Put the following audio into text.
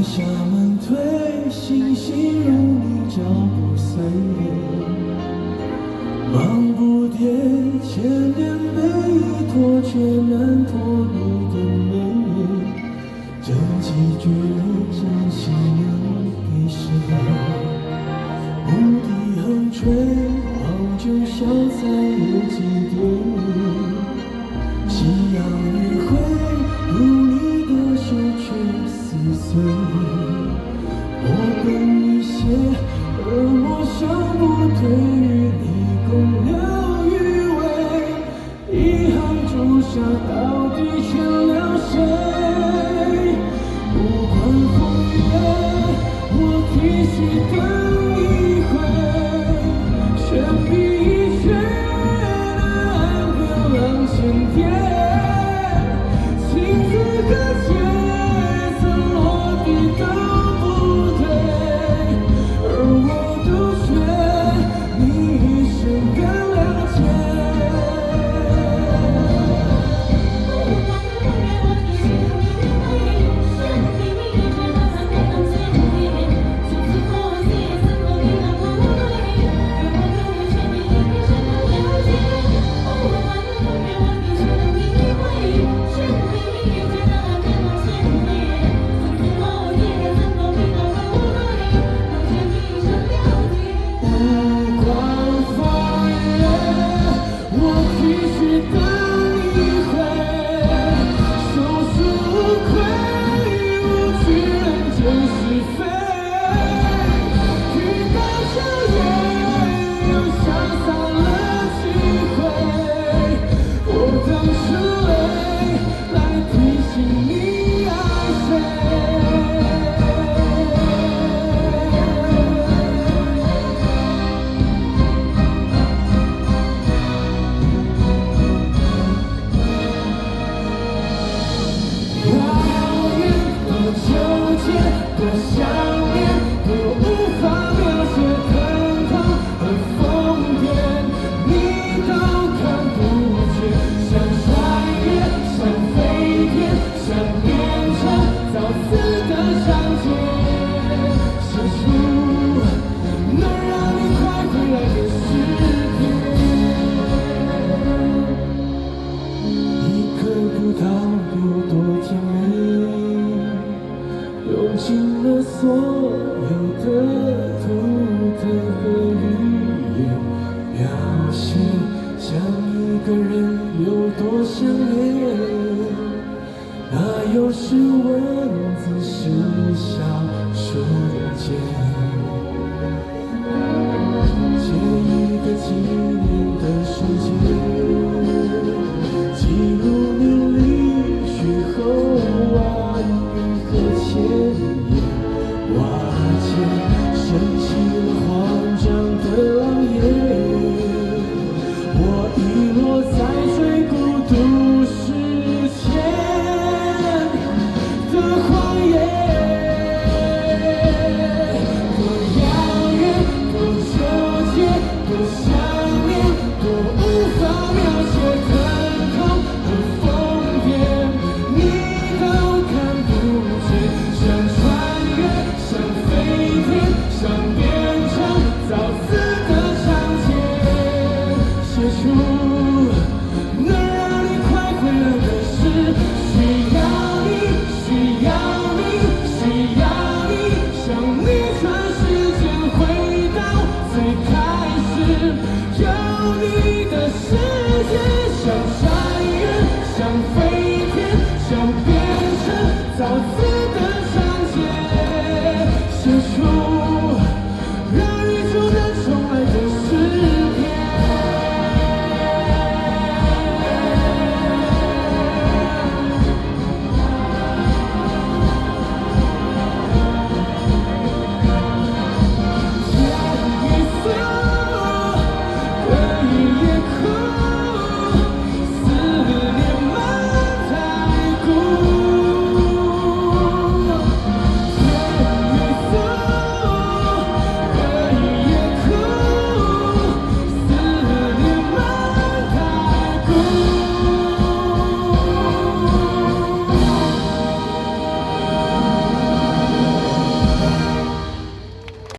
下慢退，星星如你脚步随，忙不迭，千年被依托，却难脱你的美。这几句真心留给谁？牧笛横吹，黄酒消散有几点？夕阳余晖，如你的手却撕碎。我笨一些，而我想不退，与你共留余味。遗憾朱砂到底欠了谁？不管风月，我继续等一回，悬笔一绝的岸边浪千叠。用尽了所有的独特和语言，描写像一个人有多想念。那又是文字，是小瞬间，借一个纪念的瞬间，记录你离去后安与和千言瓦解，升起了慌张的浪叶。我遗落在最孤独时前的荒野，多遥远，多纠结，多想念，多无法描写疼痛和疯癫，你都看不见。想穿越，想飞天，想变成造字的长街，写出能让你快回来的诗。需要你，需要你，需要你，想逆转时间回到最开始，有你的世界。想穿越，想飞天，想变成造字的长街，写出让宇宙能重来的诗篇。天一色，对夜空。